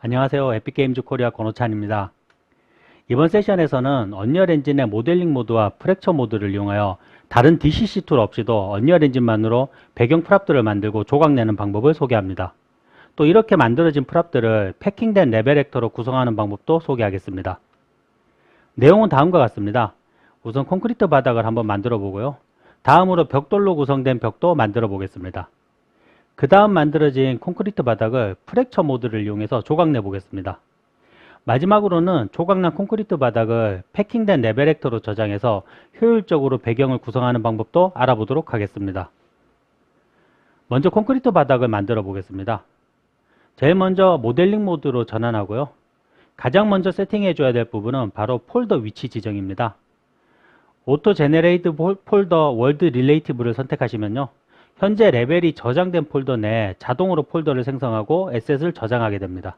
안녕하세요. 에픽게임즈 코리아 권호찬입니다. 이번 세션에서는 언리얼 엔진의 모델링 모드와 프랙처 모드를 이용하여 다른 DCC 툴 없이도 언리얼 엔진만으로 배경 프랍들을 만들고 조각내는 방법을 소개합니다. 또 이렇게 만들어진 프랍들을 패킹된 레벨 액터로 구성하는 방법도 소개하겠습니다. 내용은 다음과 같습니다. 우선 콘크리트 바닥을 한번 만들어 보고요. 다음으로 벽돌로 구성된 벽도 만들어 보겠습니다. 그 다음 만들어진 콘크리트 바닥을 프랙처 모드를 이용해서 조각내 보겠습니다. 마지막으로는 조각난 콘크리트 바닥을 패킹된 레벨 액터로 저장해서 효율적으로 배경을 구성하는 방법도 알아보도록 하겠습니다. 먼저 콘크리트 바닥을 만들어 보겠습니다. 제일 먼저 모델링 모드로 전환하고요. 가장 먼저 세팅해 줘야 될 부분은 바로 폴더 위치 지정입니다. 오토 제네레이트 폴더 월드 릴레이티브를 선택하시면요. 현재 레벨이 저장된 폴더 내에 자동으로 폴더를 생성하고 에셋을 저장하게 됩니다.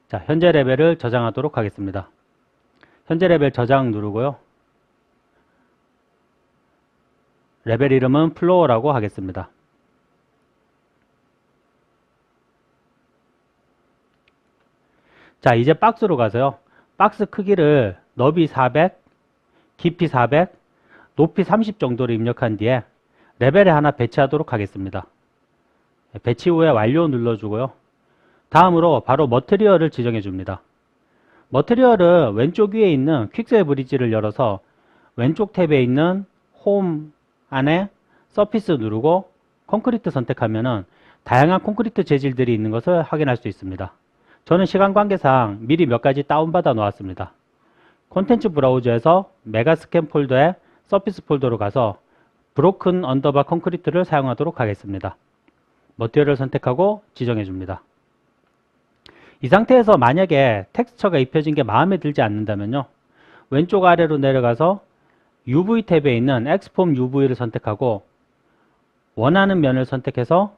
자, 현재 레벨을 저장하도록 하겠습니다. 현재 레벨 저장 누르고요. 레벨 이름은 플로어라고 하겠습니다. 자, 이제 박스로 가서요. 박스 크기를 너비 400, 깊이 400, 높이 30 정도로 입력한 뒤에 레벨에 하나 배치하도록 하겠습니다. 배치 후에 완료 눌러주고요. 다음으로 바로 머티리얼을 지정해 줍니다. 머티리얼은 왼쪽 위에 있는 퀵셀 브릿지를 열어서 왼쪽 탭에 있는 홈 안에 서피스 누르고 콘크리트 선택하면은 다양한 콘크리트 재질들이 있는 것을 확인할 수 있습니다. 저는 시간 관계상 미리 몇 가지 다운받아 놓았습니다. 콘텐츠 브라우저에서 메가스캔 폴더에 서피스 폴더로 가서 브로큰 언더바 콘크리트를 사용하도록 하겠습니다. 머티리얼을 선택하고 지정해 줍니다. 이 상태에서 만약에 텍스처가 입혀진 게 마음에 들지 않는다면요. 왼쪽 아래로 내려가서 UV 탭에 있는 엑스폼 UV를 선택하고 원하는 면을 선택해서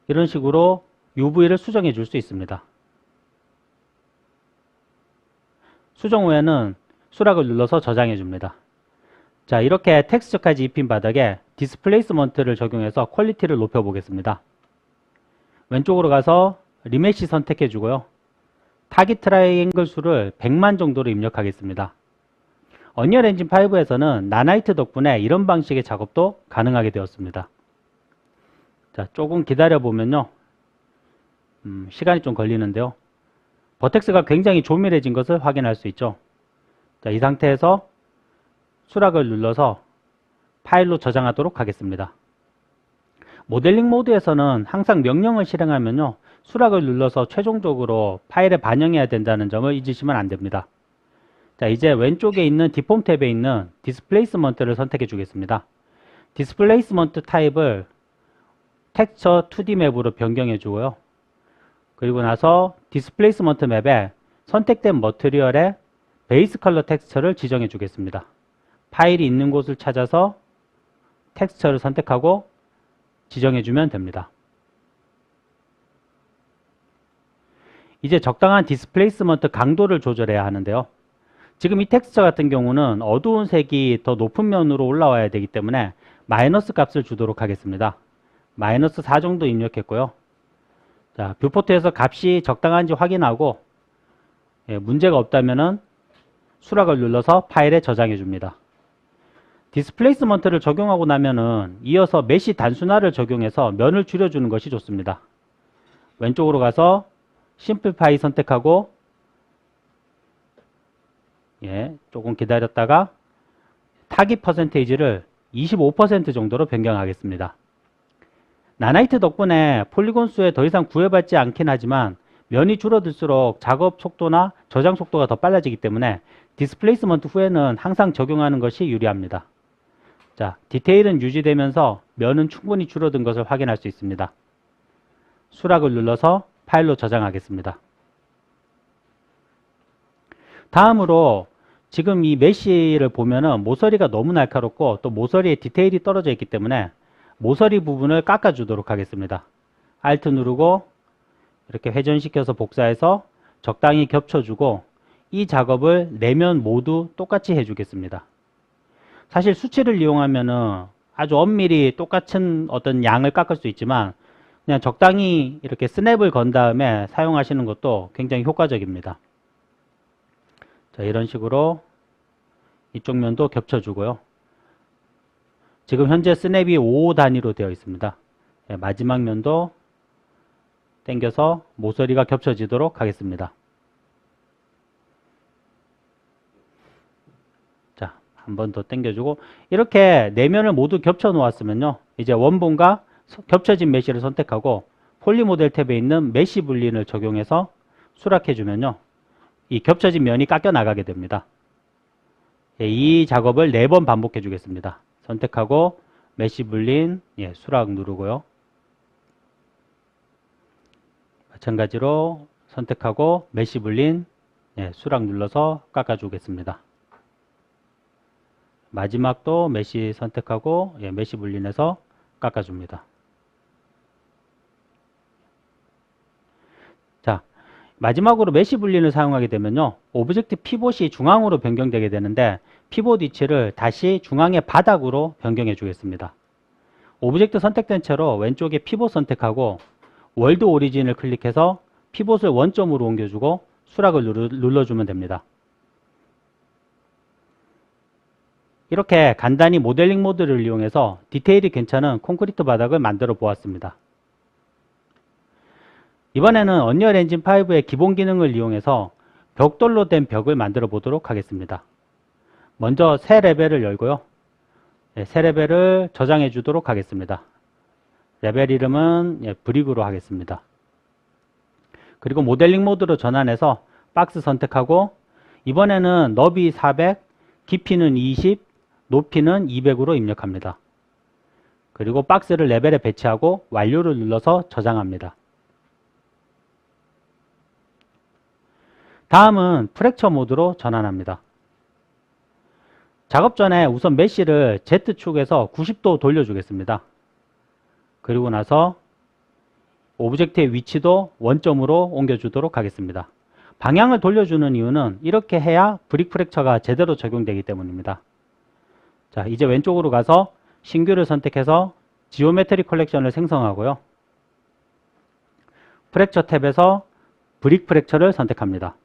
이런 식으로 UV를 수정해 줄 수 있습니다. 수정 후에는 수락을 눌러서 저장해 줍니다. 자, 이렇게 텍스처까지 입힌 바닥에 디스플레이스먼트를 적용해서 퀄리티를 높여 보겠습니다. 왼쪽으로 가서 리메시 선택해 주고요. 타깃 트라이앵글 수를 100만 정도로 입력하겠습니다. 언리얼 엔진 5에서는 나나이트 덕분에 이런 방식의 작업도 가능하게 되었습니다. 자, 조금 기다려 보면요. 시간이 좀 걸리는데요. 버텍스가 굉장히 조밀해진 것을 확인할 수 있죠. 자, 이 상태에서 수락을 눌러서 파일로 저장하도록 하겠습니다. 모델링 모드에서는 항상 명령을 실행하면요. 수락을 눌러서 최종적으로 파일에 반영해야 된다는 점을 잊으시면 안 됩니다. 자, 이제 왼쪽에 있는 디폼 탭에 있는 디스플레이스먼트를 선택해 주겠습니다. 디스플레이스먼트 타입을 텍스처 2D 맵으로 변경해 주고요. 그리고 나서 디스플레이스먼트 맵에 선택된 머티리얼에 베이스 컬러 텍스처를 지정해 주겠습니다. 파일이 있는 곳을 찾아서 텍스처를 선택하고 지정해 주면 됩니다. 이제 적당한 디스플레이스먼트 강도를 조절해야 하는데요. 지금 이 텍스처 같은 경우는 어두운 색이 더 높은 면으로 올라와야 되기 때문에 마이너스 값을 주도록 하겠습니다. 마이너스 4 정도 입력했고요. 자, 뷰포트에서 값이 적당한지 확인하고 문제가 없다면은 수락을 눌러서 파일에 저장해 줍니다. 디스플레이스먼트를 적용하고 나면은 이어서 메시 단순화를 적용해서 면을 줄여주는 것이 좋습니다. 왼쪽으로 가서 심플파이 선택하고 조금 기다렸다가 타깃 퍼센테이지를 25% 정도로 변경하겠습니다. 나나이트 덕분에 폴리곤 수에 더 이상 구애받지 않긴 하지만 면이 줄어들수록 작업 속도나 저장 속도가 더 빨라지기 때문에 디스플레이스먼트 후에는 항상 적용하는 것이 유리합니다. 자, 디테일은 유지되면서 면은 충분히 줄어든 것을 확인할 수 있습니다. 수락을 눌러서 파일로 저장하겠습니다. 다음으로 지금 이 메쉬를 보면은 모서리가 너무 날카롭고 또 모서리에 디테일이 떨어져 있기 때문에 모서리 부분을 깎아 주도록 하겠습니다. Alt 누르고 이렇게 회전시켜서 복사해서 적당히 겹쳐주고 이 작업을 내면 모두 똑같이 해주겠습니다. 사실 수치를 이용하면은 아주 엄밀히 똑같은 어떤 양을 깎을 수 있지만 그냥 적당히 이렇게 스냅을 건 다음에 사용하시는 것도 굉장히 효과적입니다. 자, 이런 식으로 이쪽 면도 겹쳐주고요. 지금 현재 스냅이 5 단위로 되어 있습니다. 예, 마지막 면도 당겨서 모서리가 겹쳐지도록 하겠습니다. 자, 한 번 더 당겨주고 이렇게 네 면을 모두 겹쳐 놓았으면요. 이제 원본과 겹쳐진 메쉬를 선택하고 폴리모델 탭에 있는 메쉬 불린을 적용해서 수락해 주면요. 이 겹쳐진 면이 깎여 나가게 됩니다. 예, 이 작업을 4번 반복해 주겠습니다. 선택하고 메쉬 불린, 예, 수락 누르고요. 마찬가지로 선택하고 메쉬 불린, 예, 수락 눌러서 깎아 주겠습니다. 마지막도 메쉬 선택하고, 예, 메쉬 불린해서 깎아 줍니다. 자, 마지막으로 메쉬 불린을 사용하게 되면요. 오브젝트 피봇이 중앙으로 변경되게 되는데 피봇 위치를 다시 중앙의 바닥으로 변경해 주겠습니다. 오브젝트 선택된 채로 왼쪽에 피봇 선택하고 월드 오리진을 클릭해서 피봇을 원점으로 옮겨주고 수락을 눌러주면 됩니다. 이렇게 간단히 모델링 모드를 이용해서 디테일이 괜찮은 콘크리트 바닥을 만들어 보았습니다. 이번에는 언리얼 엔진 5의 기본 기능을 이용해서 벽돌로 된 벽을 만들어 보도록 하겠습니다. 먼저 새 레벨을 열고요. 네, 새 레벨을 저장해 주도록 하겠습니다. 레벨 이름은, 예, 브릭으로 하겠습니다. 그리고 모델링 모드로 전환해서 박스 선택하고 이번에는 너비 400, 깊이는 20, 높이는 200으로 입력합니다. 그리고 박스를 레벨에 배치하고 완료를 눌러서 저장합니다. 다음은 프랙처 모드로 전환합니다. 작업 전에 우선 메쉬를 Z축에서 90도 돌려주겠습니다. 그리고 나서 오브젝트의 위치도 원점으로 옮겨주도록 하겠습니다. 방향을 돌려주는 이유는 이렇게 해야 브릭 프랙처가 제대로 적용되기 때문입니다. 자, 이제 왼쪽으로 가서 신규를 선택해서 지오메트리 컬렉션을 생성하고요. 프랙처 탭에서 브릭 프랙처를 선택합니다.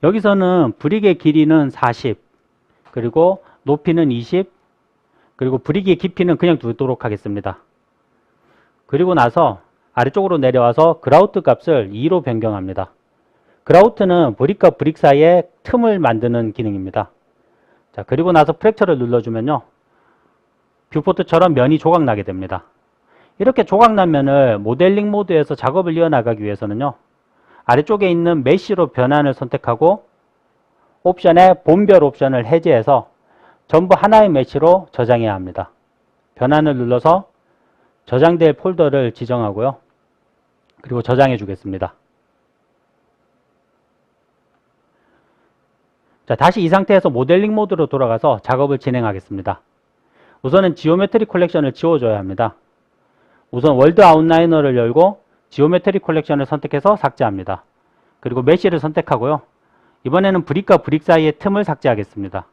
여기서는 브릭의 길이는 40, 그리고 높이는 20, 그리고 브릭의 깊이는 그냥 두도록 하겠습니다. 그리고 나서 아래쪽으로 내려와서 그라우트 값을 2로 변경합니다. 그라우트는 브릭과 브릭 사이에 틈을 만드는 기능입니다. 자, 그리고 나서 프랙처를 눌러주면요. 뷰포트처럼 면이 조각나게 됩니다. 이렇게 조각난 면을 모델링 모드에서 작업을 이어나가기 위해서는요. 아래쪽에 있는 메쉬로 변환을 선택하고 옵션에 본별 옵션을 해제해서 전부 하나의 메쉬로 저장해야 합니다. 변환을 눌러서 저장될 폴더를 지정하고요. 그리고 저장해 주겠습니다. 자, 다시 이 상태에서 모델링 모드로 돌아가서 작업을 진행하겠습니다. 우선은 지오메트리 컬렉션을 지워줘야 합니다. 우선 월드 아웃라이너를 열고 지오메트리 컬렉션을 선택해서 삭제합니다. 그리고 메쉬를 선택하고요. 이번에는 브릭과 브릭 사이의 틈을 삭제하겠습니다.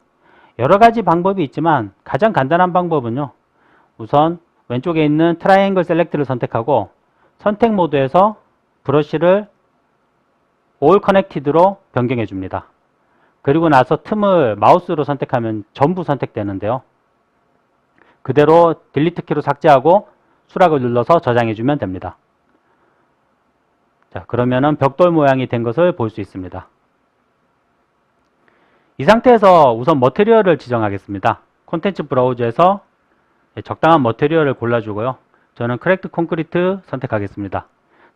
여러 가지 방법이 있지만 가장 간단한 방법은요. 우선 왼쪽에 있는 트라이앵글 셀렉트를 선택하고 선택 모드에서 브러쉬를 올 커넥티드로 변경해 줍니다. 그리고 나서 틈을 마우스로 선택하면 전부 선택되는데요. 그대로 딜리트 키로 삭제하고 수락을 눌러서 저장해 주면 됩니다. 자, 그러면은 벽돌 모양이 된 것을 볼 수 있습니다. 이 상태에서 우선 머티리얼을 지정하겠습니다. 콘텐츠 브라우저에서 적당한 머티리얼을 골라주고요. 저는 크랙드 콘크리트 선택하겠습니다.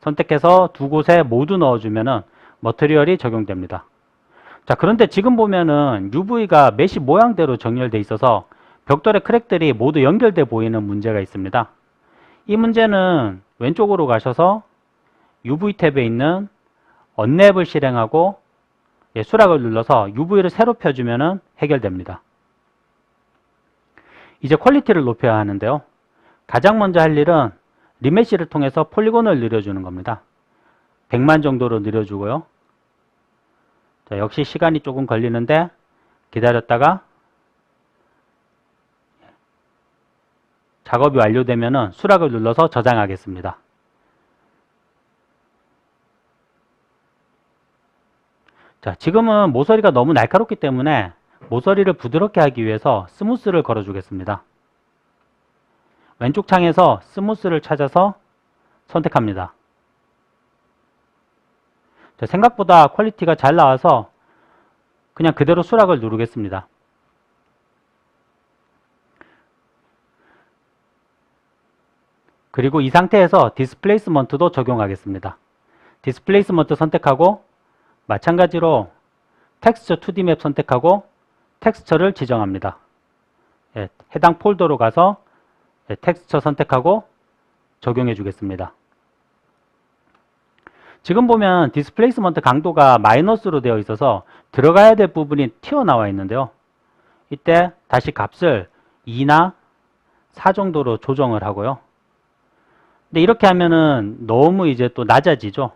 선택해서 두 곳에 모두 넣어주면은 머티리얼이 적용됩니다. 자, 그런데 지금 보면은 UV가 메쉬 모양대로 정렬되어 있어서 벽돌의 크랙들이 모두 연결돼 보이는 문제가 있습니다. 이 문제는 왼쪽으로 가셔서 UV 탭에 있는 언랩을 실행하고 수락을 눌러서 UV를 새로 펴주면 해결됩니다. 이제 퀄리티를 높여야 하는데요. 가장 먼저 할 일은 리메쉬를 통해서 폴리곤을 늘려주는 겁니다. 100만 정도로 늘려주고요. 자, 역시 시간이 조금 걸리는데 기다렸다가 작업이 완료되면은 수락을 눌러서 저장하겠습니다. 자, 지금은 모서리가 너무 날카롭기 때문에 모서리를 부드럽게 하기 위해서 스무스를 걸어주겠습니다. 왼쪽 창에서 스무스를 찾아서 선택합니다. 자, 생각보다 퀄리티가 잘 나와서 그냥 그대로 수락을 누르겠습니다. 그리고 이 상태에서 디스플레이스먼트도 적용하겠습니다. 디스플레이스먼트 선택하고 마찬가지로 텍스처 2D 맵 선택하고 텍스처를 지정합니다. 예, 해당 폴더로 가서 텍스처 선택하고 적용해 주겠습니다. 지금 보면 디스플레이스먼트 강도가 마이너스로 되어 있어서 들어가야 될 부분이 튀어나와 있는데요. 이때 다시 값을 2나 4 정도로 조정을 하고요. 근데 이렇게 하면은 너무 이제 또 낮아지죠.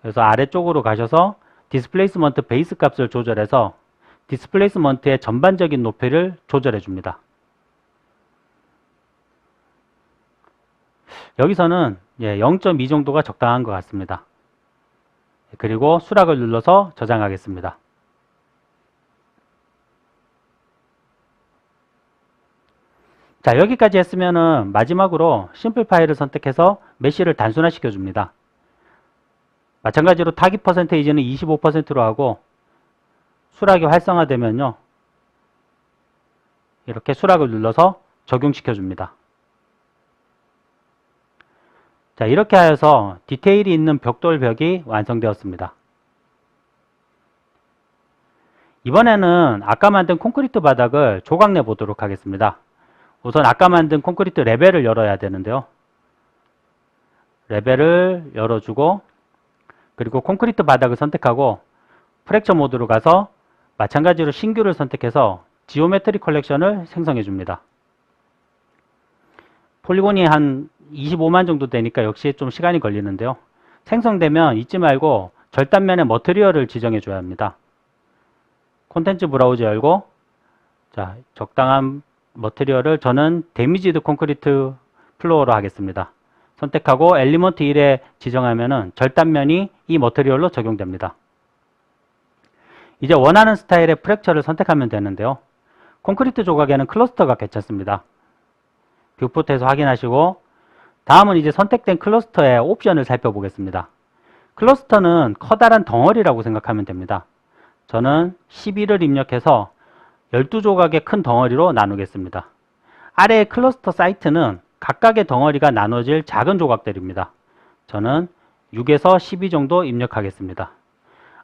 그래서 아래쪽으로 가셔서 디스플레이스먼트 베이스 값을 조절해서 디스플레이스먼트의 전반적인 높이를 조절해 줍니다. 여기서는 0.2 정도가 적당한 것 같습니다. 그리고 수락을 눌러서 저장하겠습니다. 자, 여기까지 했으면은 마지막으로 심플 파일을 선택해서 메쉬를 단순화시켜 줍니다. 마찬가지로 타깃 퍼센테이지는 25%로 하고 수락이 활성화되면요, 이렇게 수락을 눌러서 적용시켜 줍니다. 자, 이렇게 해서 디테일이 있는 벽돌 벽이 완성되었습니다. 이번에는 아까 만든 콘크리트 바닥을 조각내 보도록 하겠습니다. 우선 아까 만든 콘크리트 레벨을 열어야 되는데요. 레벨을 열어주고 그리고 콘크리트 바닥을 선택하고 프랙처 모드로 가서 마찬가지로 신규를 선택해서 지오메트리 컬렉션을 생성해 줍니다. 폴리곤이 한 25만 정도 되니까 역시 좀 시간이 걸리는데요. 생성되면 잊지 말고 절단면의 머티리얼을 지정해 줘야 합니다. 콘텐츠 브라우저 열고 자, 적당한 머티리얼을 저는 데미지드 콘크리트 플로어로 하겠습니다. 선택하고 엘리먼트 1에 지정하면은 절단면이 이 머티리얼로 적용됩니다. 이제 원하는 스타일의 프랙처를 선택하면 되는데요. 콘크리트 조각에는 클러스터가 괜찮습니다. 뷰포트에서 확인하시고 다음은 이제 선택된 클러스터의 옵션을 살펴보겠습니다. 클러스터는 커다란 덩어리라고 생각하면 됩니다. 저는 11을 입력해서 12조각의 큰 덩어리로 나누겠습니다. 아래의 클러스터 사이트는 각각의 덩어리가 나눠질 작은 조각들입니다. 저는 6에서 12 정도 입력하겠습니다.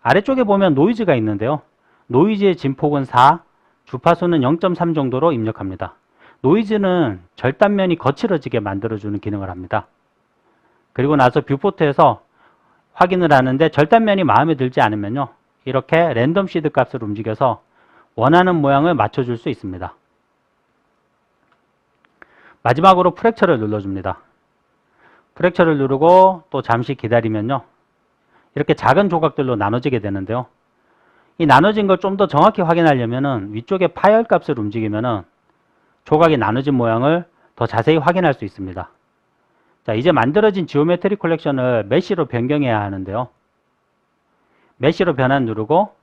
아래쪽에 보면 노이즈가 있는데요. 노이즈의 진폭은 4, 주파수는 0.3 정도로 입력합니다. 노이즈는 절단면이 거칠어지게 만들어주는 기능을 합니다. 그리고 나서 뷰포트에서 확인을 하는데 절단면이 마음에 들지 않으면요, 이렇게 랜덤 시드 값을 움직여서 원하는 모양을 맞춰줄 수 있습니다. 마지막으로 프랙처를 눌러줍니다. 프랙처를 누르고 또 잠시 기다리면요, 이렇게 작은 조각들로 나눠지게 되는데요. 이 나눠진 걸 좀 더 정확히 확인하려면은 위쪽에 파열 값을 움직이면은 조각이 나눠진 모양을 더 자세히 확인할 수 있습니다. 자, 이제 만들어진 지오메트리 컬렉션을 메쉬로 변경해야 하는데요. 메쉬로 변환 누르고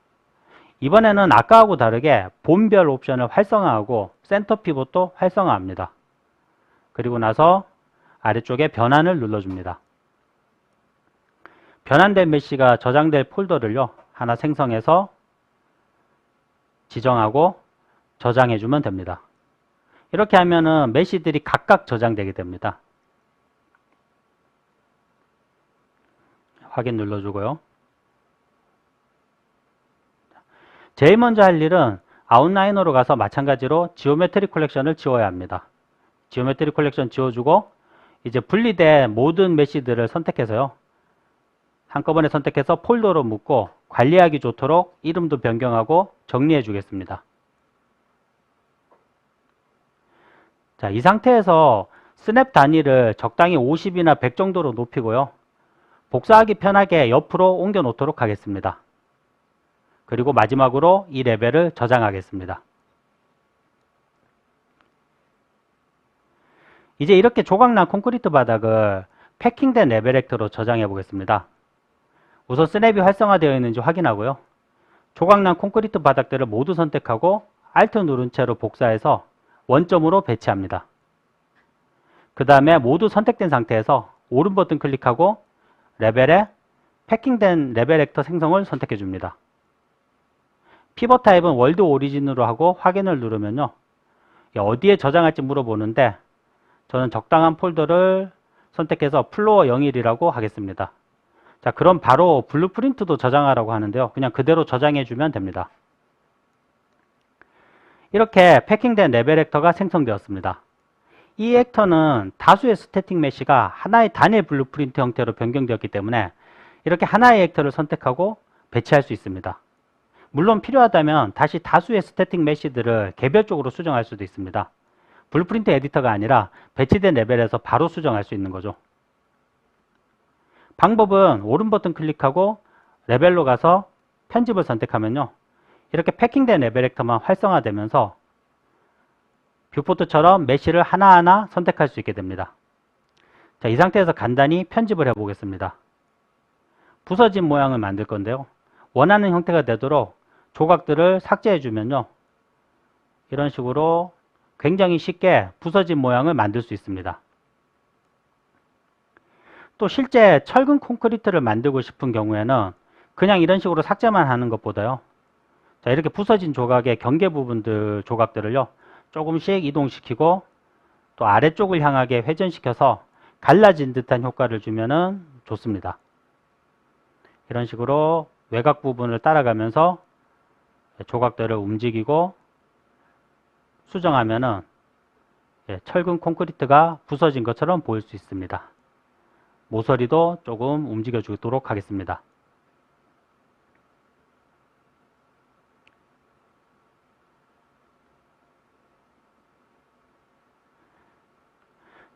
이번에는 아까하고 다르게 본별 옵션을 활성화하고 센터 피봇도 활성화합니다. 그리고 나서 아래쪽에 변환을 눌러줍니다. 변환된 메쉬가 저장될 폴더를요, 하나 생성해서 지정하고 저장해주면 됩니다. 이렇게 하면은 메쉬들이 각각 저장되게 됩니다. 확인 눌러주고요. 제일 먼저 할 일은 아웃라이너로 가서 마찬가지로 지오메트리 컬렉션을 지워야 합니다. 지오메트리 컬렉션 지워주고 이제 분리된 모든 메쉬들을 선택해서요, 한꺼번에 선택해서 폴더로 묶고 관리하기 좋도록 이름도 변경하고 정리해 주겠습니다. 자, 이 상태에서 스냅 단위를 적당히 50이나 100 정도로 높이고요. 복사하기 편하게 옆으로 옮겨 놓도록 하겠습니다. 그리고 마지막으로 이 레벨을 저장하겠습니다. 이제 이렇게 조각난 콘크리트 바닥을 패킹된 레벨액터로 저장해 보겠습니다. 우선 스냅이 활성화되어 있는지 확인하고요. 조각난 콘크리트 바닥들을 모두 선택하고 Alt 누른 채로 복사해서 원점으로 배치합니다. 그 다음에 모두 선택된 상태에서 오른 버튼 클릭하고 레벨에 패킹된 레벨 액터 생성을 선택해 줍니다. 피벗 타입은 월드 오리진으로 하고 확인을 누르면요. 어디에 저장할지 물어보는데 저는 적당한 폴더를 선택해서 플로어 01이라고 하겠습니다. 자, 그럼 바로 블루프린트도 저장하라고 하는데요. 그냥 그대로 저장해 주면 됩니다. 이렇게 패킹된 레벨 액터가 생성되었습니다. 이 액터는 다수의 스태틱 메시가 하나의 단일 블루프린트 형태로 변경되었기 때문에 이렇게 하나의 액터를 선택하고 배치할 수 있습니다. 물론 필요하다면 다시 다수의 스태틱 메시들을 개별적으로 수정할 수도 있습니다. 블루프린트 에디터가 아니라 배치된 레벨에서 바로 수정할 수 있는 거죠. 방법은 오른 버튼 클릭하고 레벨로 가서 편집을 선택하면요. 이렇게 패킹된 레벨 액터만 활성화되면서 뷰포트처럼 메시를 하나하나 선택할 수 있게 됩니다. 자, 이 상태에서 간단히 편집을 해보겠습니다. 부서진 모양을 만들 건데요. 원하는 형태가 되도록 조각들을 삭제해주면요. 이런 식으로 굉장히 쉽게 부서진 모양을 만들 수 있습니다. 또 실제 철근 콘크리트를 만들고 싶은 경우에는 그냥 이런 식으로 삭제만 하는 것보다요. 자, 이렇게 부서진 조각의 경계 부분들 조각들을요. 조금씩 이동시키고 또 아래쪽을 향하게 회전시켜서 갈라진 듯한 효과를 주면은 좋습니다. 이런 식으로 외곽 부분을 따라가면서 조각들을 움직이고 수정하면은 철근 콘크리트가 부서진 것처럼 보일 수 있습니다. 모서리도 조금 움직여 주도록 하겠습니다.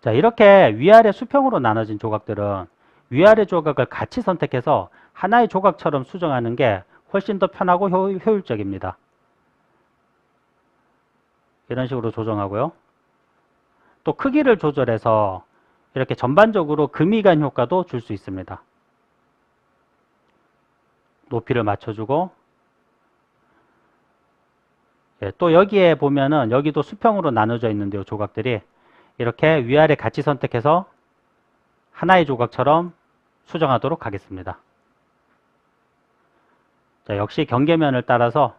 자, 이렇게 위아래 수평으로 나눠진 조각들은 위아래 조각을 같이 선택해서 하나의 조각처럼 수정하는 게 훨씬 더 편하고 효율적입니다. 이런 식으로 조정하고요. 또 크기를 조절해서 이렇게 전반적으로 금이간 효과도 줄 수 있습니다. 높이를 맞춰주고 또 여기에 보면은 여기도 수평으로 나눠져 있는데요. 조각들이 이렇게 위아래 같이 선택해서 하나의 조각처럼 수정하도록 하겠습니다. 자, 역시 경계면을 따라서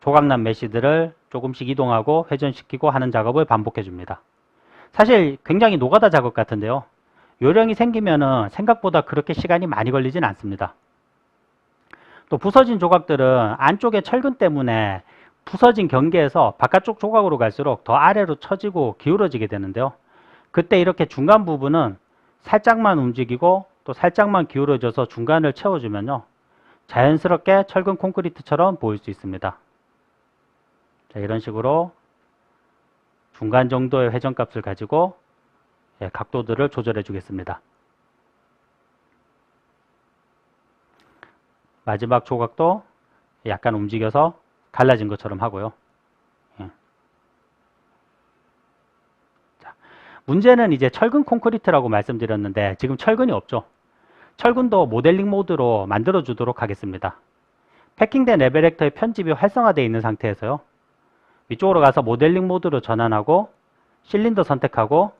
조각난 메시들을 조금씩 이동하고 회전시키고 하는 작업을 반복해 줍니다. 사실 굉장히 노가다 작업 같은데요. 요령이 생기면은 생각보다 그렇게 시간이 많이 걸리진 않습니다. 또 부서진 조각들은 안쪽에 철근 때문에 부서진 경계에서 바깥쪽 조각으로 갈수록 더 아래로 처지고 기울어지게 되는데요. 그때 이렇게 중간 부분은 살짝만 움직이고 또 살짝만 기울어져서 중간을 채워주면요. 자연스럽게 철근 콘크리트처럼 보일 수 있습니다. 자, 이런 식으로 중간 정도의 회전값을 가지고 각도들을 조절해 주겠습니다. 마지막 조각도 약간 움직여서 갈라진 것처럼 하고요. 자, 문제는 이제 철근 콘크리트라고 말씀드렸는데 지금 철근이 없죠. 철근도 모델링 모드로 만들어 주도록 하겠습니다. 패킹된 레벨 액터의 편집이 활성화되어 있는 상태에서요. 위쪽으로 가서 모델링 모드로 전환하고 실린더 선택하고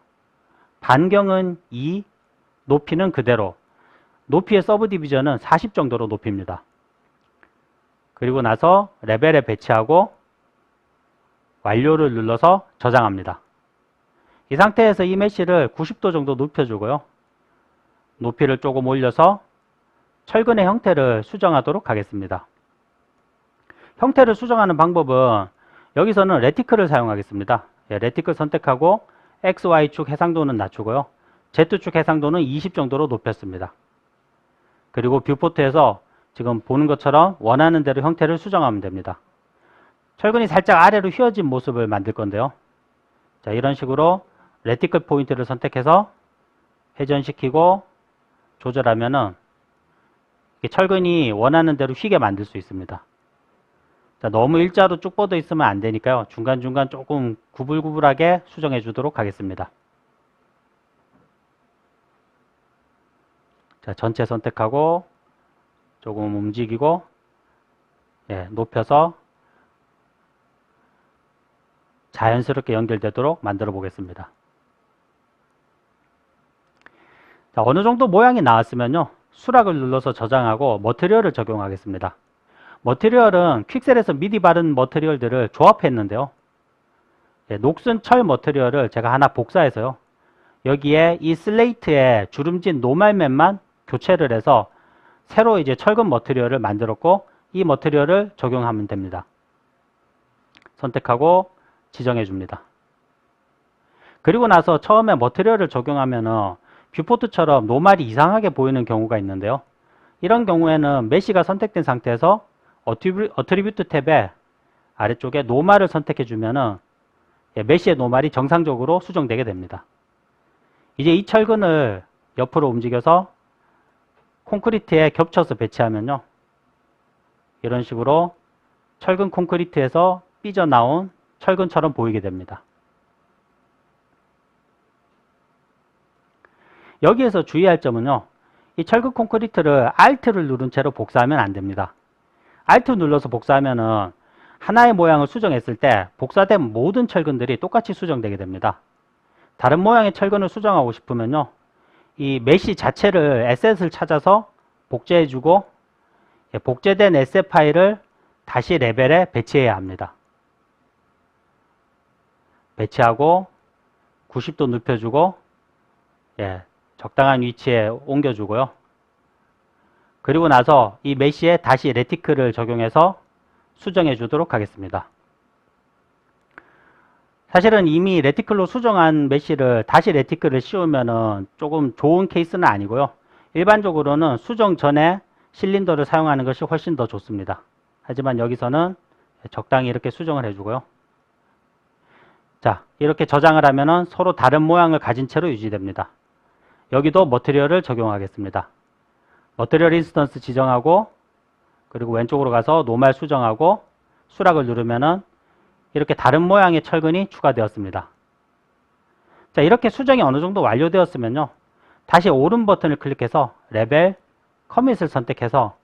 반경은 2, 높이는 그대로. 높이의 서브 디비전은 40 정도로 높입니다. 그리고 나서 레벨에 배치하고 완료를 눌러서 저장합니다. 이 상태에서 이 메시를 90도 정도 눕혀주고요. 높이를 조금 올려서 철근의 형태를 수정하도록 하겠습니다. 형태를 수정하는 방법은 여기서는 레티클을 사용하겠습니다. 레티클 선택하고 XY축 해상도는 낮추고요. Z축 해상도는 20 정도로 높였습니다. 그리고 뷰포트에서 지금 보는 것처럼 원하는 대로 형태를 수정하면 됩니다. 철근이 살짝 아래로 휘어진 모습을 만들 건데요. 자, 이런 식으로 레티클 포인트를 선택해서 회전시키고 조절하면은 철근이 원하는 대로 휘게 만들 수 있습니다. 자, 너무 일자로 쭉 뻗어 있으면 안 되니까요. 중간중간 조금 구불구불하게 수정해 주도록 하겠습니다. 자, 전체 선택하고 조금 움직이고 높여서 자연스럽게 연결되도록 만들어 보겠습니다. 자, 어느 정도 모양이 나왔으면요, 수락을 눌러서 저장하고 머티리얼을 적용하겠습니다. 머티리얼은 퀵셀에서 미리 바른 머티리얼들을 조합했는데요, 녹슨 철 머티리얼을 제가 하나 복사해서요, 여기에 이 슬레이트에 주름진 노말면만 교체를 해서 새로 이제 철근 머티리얼을 만들었고, 이 머티리얼을 적용하면 됩니다. 선택하고 지정해 줍니다. 그리고 나서 처음에 머티리얼을 적용하면은 뷰포트처럼 노말이 이상하게 보이는 경우가 있는데요, 이런 경우에는 메시가 선택된 상태에서 어트리뷰트 탭에 아래쪽에 노말을 선택해 주면은 메시의 노말이 정상적으로 수정되게 됩니다. 이제 이 철근을 옆으로 움직여서 콘크리트에 겹쳐서 배치하면요, 이런 식으로 철근 콘크리트에서 삐져나온 철근처럼 보이게 됩니다. 여기에서 주의할 점은요, 이 철근 콘크리트를 Alt를 누른 채로 복사하면 안 됩니다. Alt 눌러서 복사하면은 하나의 모양을 수정했을 때 복사된 모든 철근들이 똑같이 수정되게 됩니다. 다른 모양의 철근을 수정하고 싶으면요, 이 메시 자체를 에셋을 찾아서 복제해주고, 복제된 에셋 파일을 다시 레벨에 배치해야 합니다. 배치하고 90도 눕혀주고, 적당한 위치에 옮겨주고요. 그리고 나서 이 메시에 다시 레티클을 적용해서 수정해 주도록 하겠습니다. 사실은 이미 레티클로 수정한 메시를 다시 레티클을 씌우면은 조금 좋은 케이스는 아니고요, 일반적으로는 수정 전에 실린더를 사용하는 것이 훨씬 더 좋습니다. 하지만 여기서는 적당히 이렇게 수정을 해주고요. 자, 이렇게 저장을 하면은 서로 다른 모양을 가진 채로 유지됩니다. 여기도 머티리얼을 적용하겠습니다. 머티리얼 인스턴스 지정하고, 그리고 왼쪽으로 가서 노말 수정하고 수락을 누르면은 이렇게 다른 모양의 철근이 추가되었습니다. 자, 이렇게 수정이 어느 정도 완료되었으면요, 다시 오른 버튼을 클릭해서 레벨 커밋을 선택해서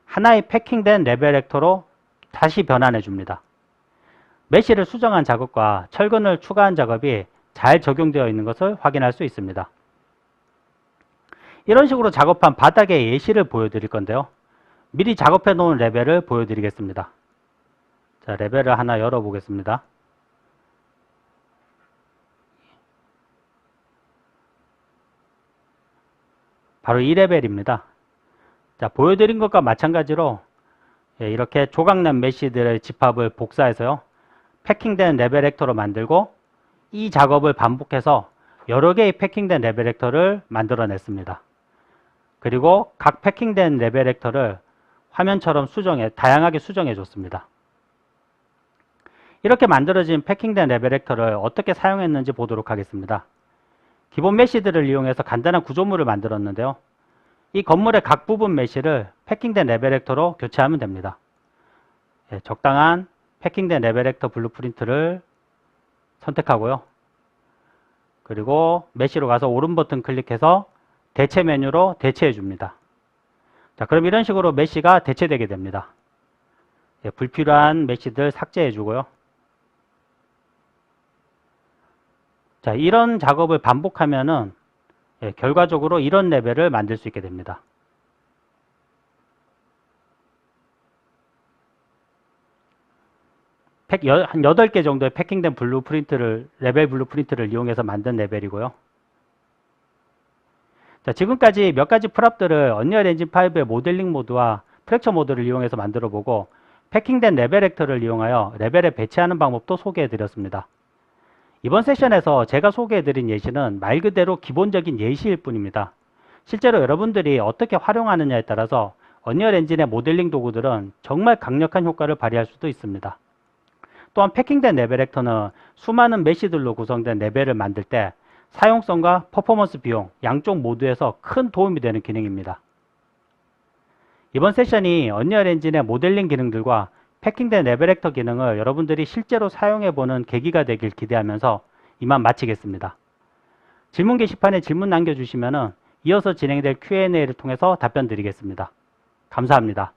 하나의 패킹된 레벨 벡터로 다시 변환해 줍니다. 메시를 수정한 작업과 철근을 추가한 작업이 잘 적용되어 있는 것을 확인할 수 있습니다. 이런 식으로 작업한 바닥의 예시를 보여드릴 건데요, 미리 작업해 놓은 레벨을 보여드리겠습니다. 자, 레벨을 하나 열어보겠습니다. 바로 이 레벨입니다. 자, 보여드린 것과 마찬가지로 이렇게 조각난 메시들의 집합을 복사해서요, 패킹된 레벨 벡터로 만들고, 이 작업을 반복해서 여러 개의 패킹된 레벨 벡터를 만들어냈습니다. 그리고 각 패킹된 레벨 벡터를 화면처럼 다양하게 수정해 줬습니다. 이렇게 만들어진 패킹된 레벨 벡터를 어떻게 사용했는지 보도록 하겠습니다. 기본 메시들을 이용해서 간단한 구조물을 만들었는데요, 이 건물의 각 부분 메시를 패킹된 레벨 벡터로 교체하면 됩니다. 적당한 패킹된 레벨 벡터 블루프린트를 선택하고요, 그리고 메시로 가서 오른 버튼 클릭해서 대체 메뉴로 대체해 줍니다. 자, 그럼 이런 식으로 메시가 대체되게 됩니다. 불필요한 메시들 삭제해 주고요. 자, 이런 작업을 반복하면은 결과적으로 이런 레벨을 만들 수 있게 됩니다. 한 8개 정도의 패킹된 레벨 블루프린트를 이용해서 만든 레벨이고요. 자, 지금까지 몇 가지 프랍들을 언리얼 엔진 5의 모델링 모드와 프랙처 모드를 이용해서 만들어 보고, 패킹된 레벨 벡터를 이용하여 레벨에 배치하는 방법도 소개해 드렸습니다. 이번 세션에서 제가 소개해 드린 예시는 말 그대로 기본적인 예시일 뿐입니다. 실제로 여러분들이 어떻게 활용하느냐에 따라서 언리얼 엔진의 모델링 도구들은 정말 강력한 효과를 발휘할 수도 있습니다. 또한 패킹된 레벨 벡터는 수많은 메시들로 구성된 레벨을 만들 때 사용성과 퍼포먼스 비용 양쪽 모두에서 큰 도움이 되는 기능입니다. 이번 세션이 언리얼 엔진의 모델링 기능들과 패킹된 레벨 벡터 기능을 여러분들이 실제로 사용해보는 계기가 되길 기대하면서 이만 마치겠습니다. 질문 게시판에 질문 남겨주시면 이어서 진행될 Q&A를 통해서 답변 드리겠습니다. 감사합니다.